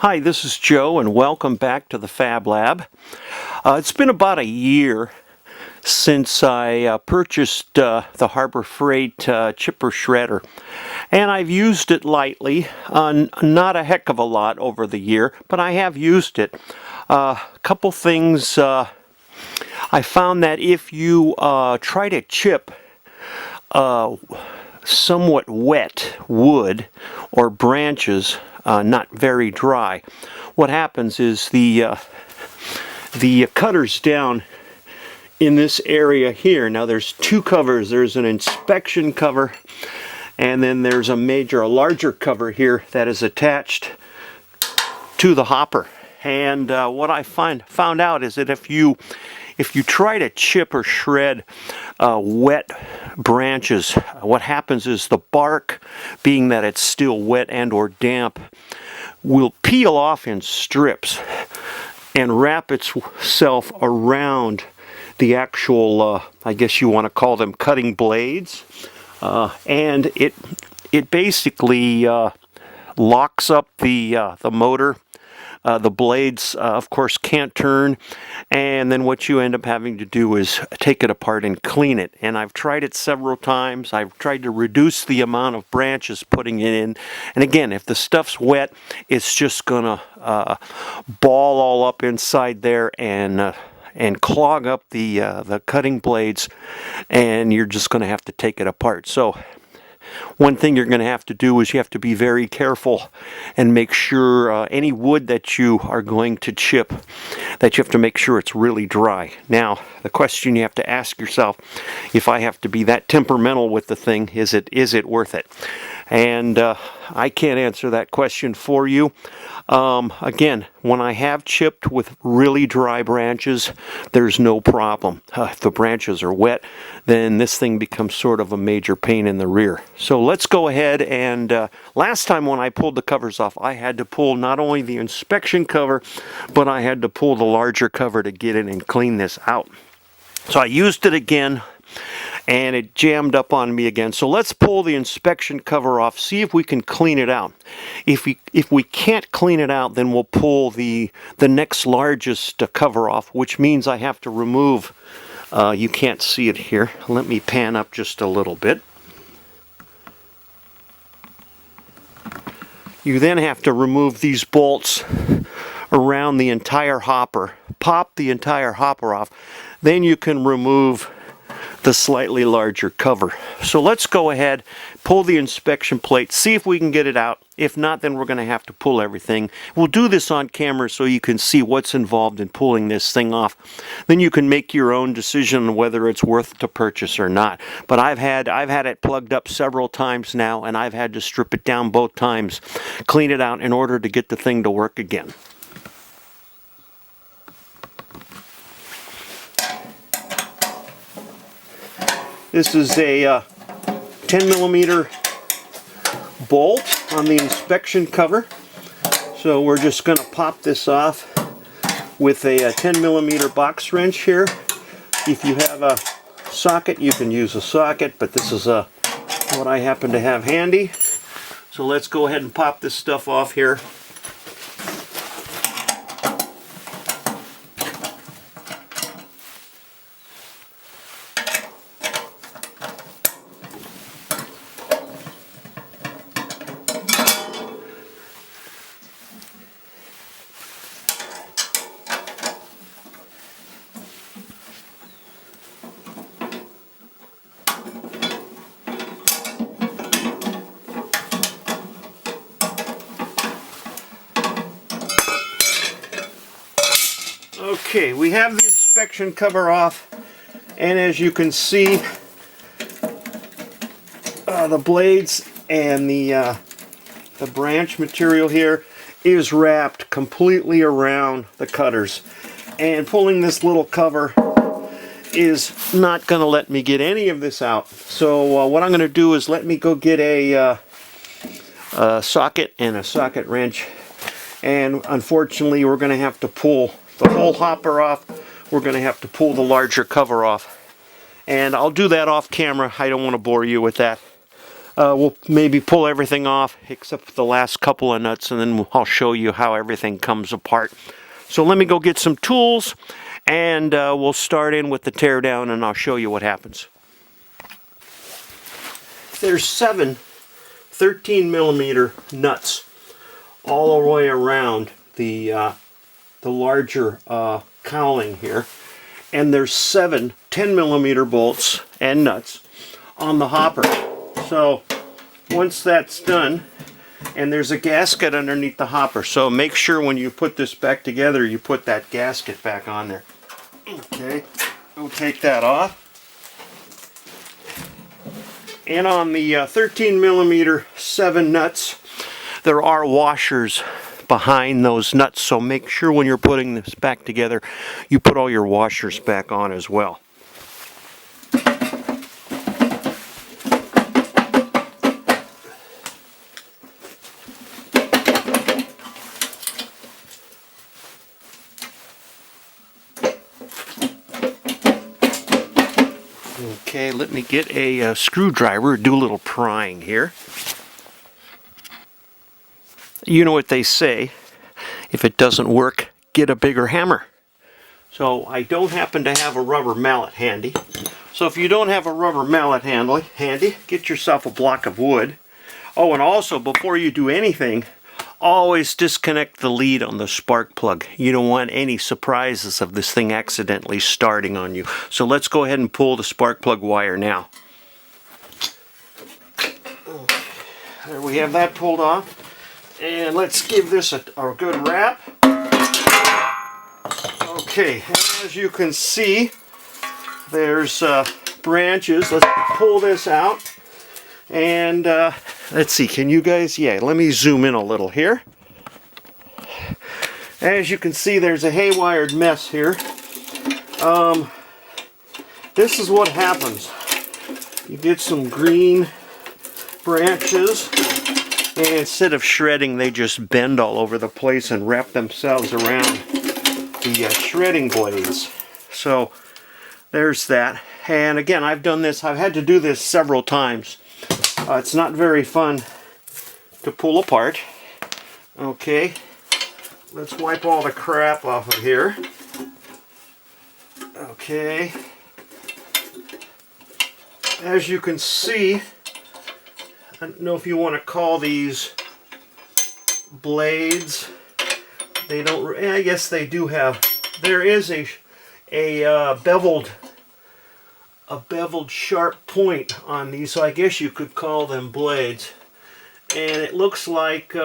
Hi, this is Joe, and welcome back to the Fab Lab. It's been about a year since I purchased the Harbor Freight chipper shredder, and I've used it lightly, not a heck of a lot over the year, but I have used it. A couple things. I found that if you try to chip somewhat wet wood or branches, not very dry, what happens is the cutter's down in this area here. Now there's two covers. There's an inspection cover, and then there's a larger cover here that is attached to the hopper. And what I found out is that if you try to chip or shred wet branches, what happens is the bark, being that it's still wet and or damp, will peel off in strips and wrap itself around the actual, I guess you want to call them cutting blades, and it basically locks up the motor. The blades, of course, can't turn, and then what you end up having to do is take it apart and clean it. And I've tried it several times. I've tried to reduce the amount of branches putting it in. And again, if the stuff's wet, it's just going to ball all up inside there and clog up the cutting blades, and you're just going to have to take it apart. So one thing you're going to have to do is you have to be very careful and make sure any wood that you are going to chip, that you have to make sure it's really dry. Now, the question you have to ask yourself, if I have to be that temperamental with the thing, is it worth it? And I can't answer that question for you. Again, when I have chipped with really dry branches, there's no problem. If the branches are wet, then this thing becomes sort of a major pain in the rear. So let's go ahead and, last time when I pulled the covers off, I had to pull not only the inspection cover, but I had to pull the larger cover to get it and clean this out. So I used it again, and it jammed up on me again. So let's pull the inspection cover off, see if we can clean it out. If we can't clean it out, then we'll pull the next largest cover off, which means I have to remove, you can't see it here. Let me pan up just a little bit. You then have to remove these bolts around the entire hopper. Pop the entire hopper off. Then you can remove the slightly larger cover. So let's go ahead, pull the inspection plate, see if we can get it out. If not, then we're going to have to pull everything. We'll do this on camera so you can see what's involved in pulling this thing off. Then you can make your own decision on whether it's worth to purchase or not. But I've had it plugged up several times now, and I've had to strip it down both times, clean it out in order to get the thing to work again. This is a 10 millimeter bolt on the inspection cover. So we're just going to pop this off with a 10 millimeter box wrench here. If you have a socket, you can use a socket, but this is what I happen to have handy. So let's go ahead and pop this stuff off here. Okay, we have the inspection cover off, and as you can see, the blades and the branch material here is wrapped completely around the cutters. And pulling this little cover is not going to let me get any of this out. So what I'm going to do is let me go get a socket and a socket wrench, and unfortunately we're going to have to pull the whole hopper off. We're going to have to pull the larger cover off, and I'll do that off camera. I don't want to bore you with that. we'll maybe pull everything off except the last couple of nuts, and then I'll show you how everything comes apart. So let me go get some tools, and we'll start in with the teardown, and I'll show you what happens. There's 7 13mm nuts all the way around the larger cowling here, and there's 7 10mm bolts and nuts on the hopper. So once that's done, and there's a gasket underneath the hopper, so make sure when you put this back together you put that gasket back on there. Okay, we'll take that off. And on the 13mm 7 nuts, there are washers behind those nuts, so make sure when you're putting this back together you put all your washers back on as well. Okay, let me get a screwdriver, do a little prying here. You know what they say, if it doesn't work, get a bigger hammer. So I don't happen to have a rubber mallet handy. So if you don't have a rubber mallet handy, get yourself a block of wood. Oh, and also before you do anything, always disconnect the lead on the spark plug. You don't want any surprises of this thing accidentally starting on you. So let's go ahead and pull the spark plug wire now. There we have that pulled off. And let's give this a good wrap. Okay, as you can see, there's branches. Let's pull this out. And let's see, can you guys, let me zoom in a little here. As you can see, there's a haywired mess here. This is what happens. You get some green branches, and instead of shredding, they just bend all over the place and wrap themselves around the shredding blades. So there's that. And again, I've had to do this several times. It's not very fun to pull apart. Okay, let's wipe all the crap off of here. Okay, as you can see, I don't know if you want to call these blades. They don't, I guess they do have, there is a beveled sharp point on these, so I guess you could call them blades. And it looks like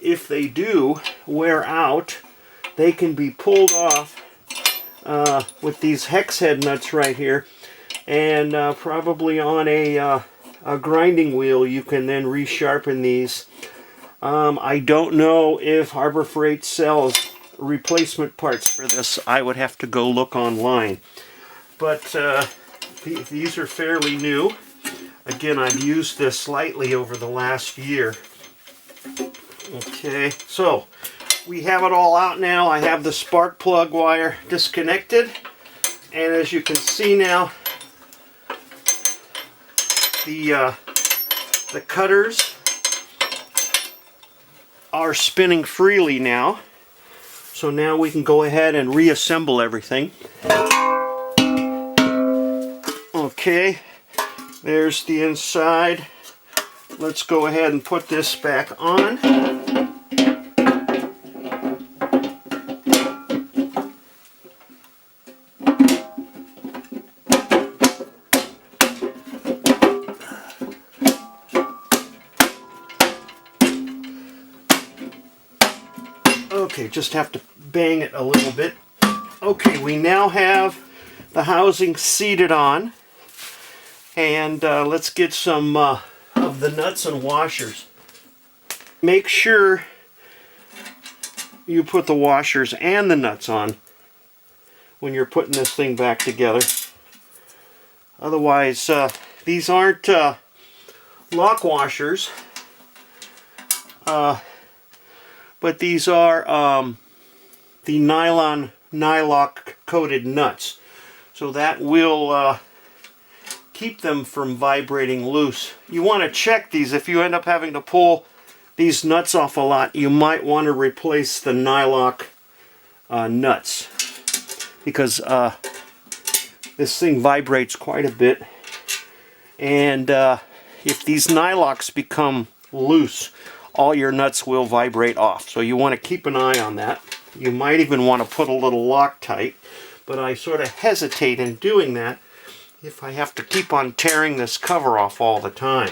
if they do wear out, they can be pulled off with these hex head nuts right here, and probably on a grinding wheel you can then resharpen these. I don't know if Harbor Freight sells replacement parts for this. I would have to go look online. But these are fairly new. Again, I've used this slightly over the last year. Okay, so we have it all out now. I have the spark plug wire disconnected. And as you can see now, the cutters are spinning freely now. So now we can go ahead and reassemble everything. Okay, there's the inside. Let's go ahead and put this back on. Okay, just have to bang it a little bit. Okay, we now have the housing seated on. And let's get some of the nuts and washers. Make sure you put the washers and the nuts on when you're putting this thing back together. Otherwise, these aren't lock washers, but these are the nylon nylock coated nuts. So that will keep them from vibrating loose. You want to check these. If you end up having to pull these nuts off a lot, you might want to replace the nylock nuts, because this thing vibrates quite a bit, and if these nylocks become loose, all your nuts will vibrate off. So you want to keep an eye on that. You might even want to put a little Loctite, but I sort of hesitate in doing that if I have to keep on tearing this cover off all the time.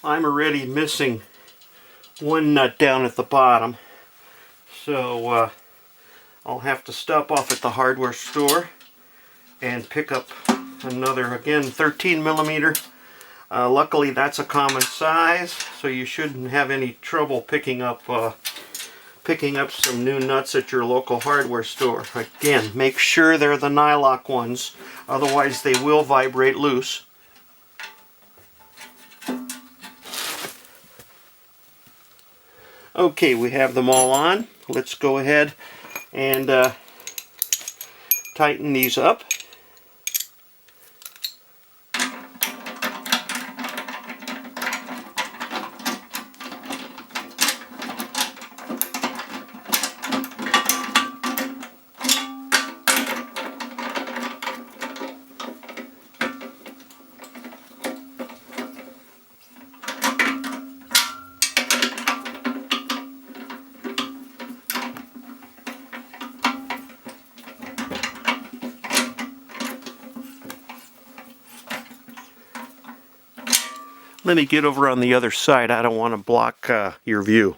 I'm already missing one nut down at the bottom, so I'll have to stop off at the hardware store and pick up another, again, 13 millimeter. Luckily that's a common size, so you shouldn't have any trouble picking up some new nuts at your local hardware store. Again, make sure they're the nylock ones, otherwise they will vibrate loose. Okay, we have them all on. Let's go ahead and tighten these up. Let me get over on the other side. I don't want to block your view.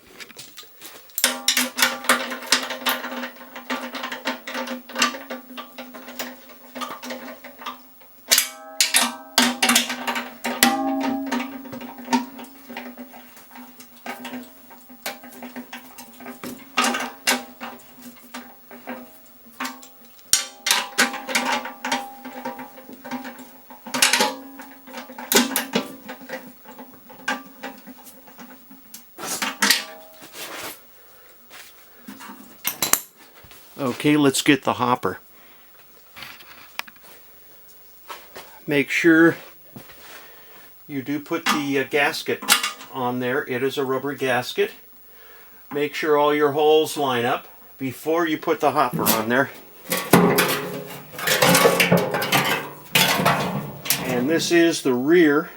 Okay, let's get the hopper. Make sure you do put the gasket on there. It is a rubber gasket. Make sure all your holes line up before you put the hopper on there. And this is the rear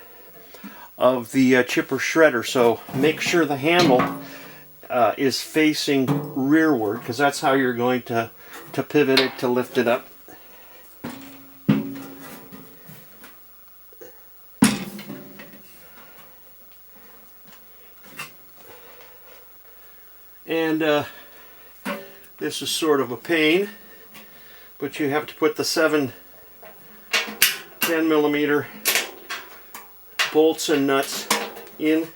of the chipper shredder, so make sure the handle is facing rearward, because that's how you're going to pivot it to lift it up. And this is sort of a pain, but you have to put the 10 millimeter bolts and nuts in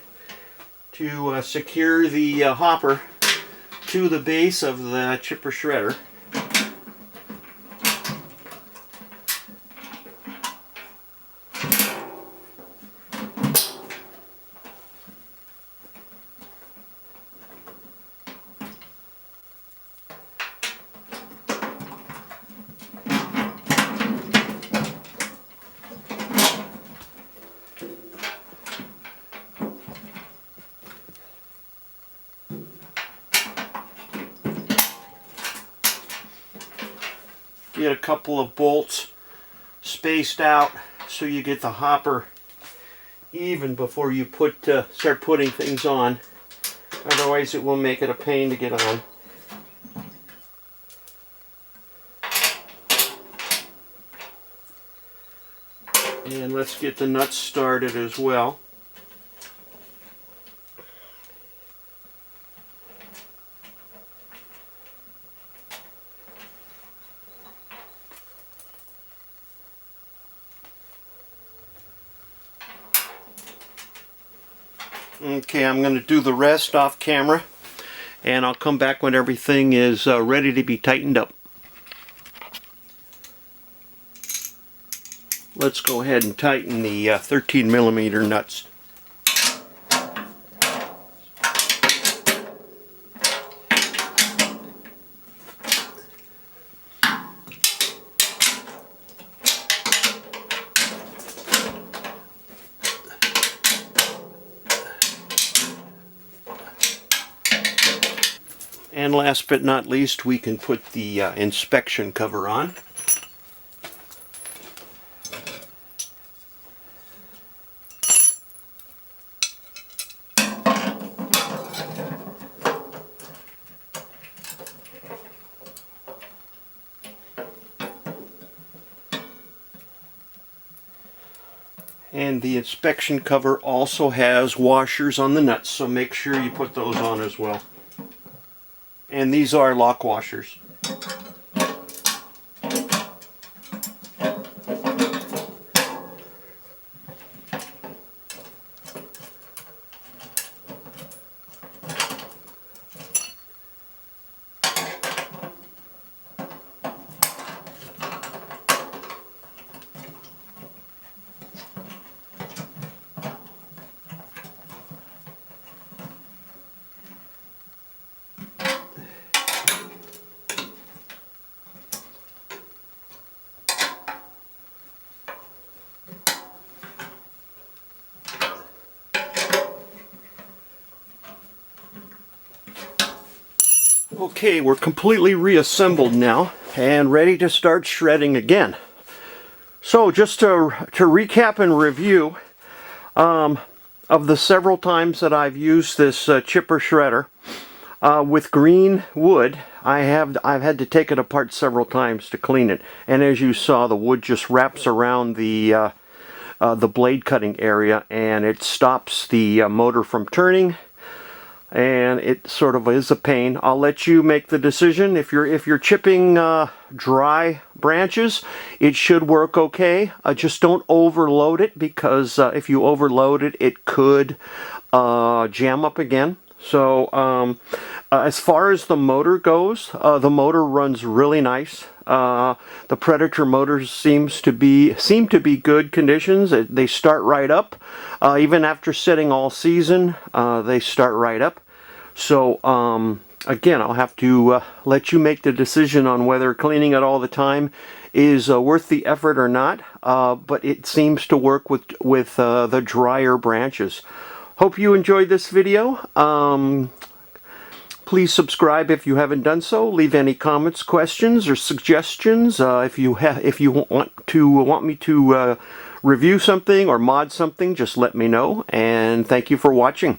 to secure the hopper to the base of the chipper shredder. Get a couple of bolts spaced out so you get the hopper even before you start putting things on. Otherwise it will make it a pain to get on. And let's get the nuts started as well. Okay, I'm going to do the rest off camera. and I'll come back when everything is ready to be tightened up. Let's go ahead and tighten the 13mm nuts. And last but not least, we can put the inspection cover on. And the inspection cover also has washers on the nuts, so make sure you put those on as well. And these are lock washers. Okay, we're completely reassembled now and ready to start shredding again. So just to recap and review of the several times that I've used this chipper shredder with green wood, I've had to take it apart several times to clean it. And as you saw, the wood just wraps around the blade cutting area and it stops the motor from turning. And it sort of is a pain. I'll let you make the decision. If you're chipping dry branches, it should work okay. Just don't overload it, because if you overload it, it could jam up again. So as far as the motor goes, the motor runs really nice. The Predator motors seem to be good conditions. They start right up. Even after sitting all season, they start right up. So again, I'll have to let you make the decision on whether cleaning it all the time is worth the effort or not. But it seems to work with the drier branches. Hope you enjoyed this video. Please subscribe if you haven't done so. Leave any comments, questions, or suggestions. If you want me to review something or mod something, just let me know. And thank you for watching.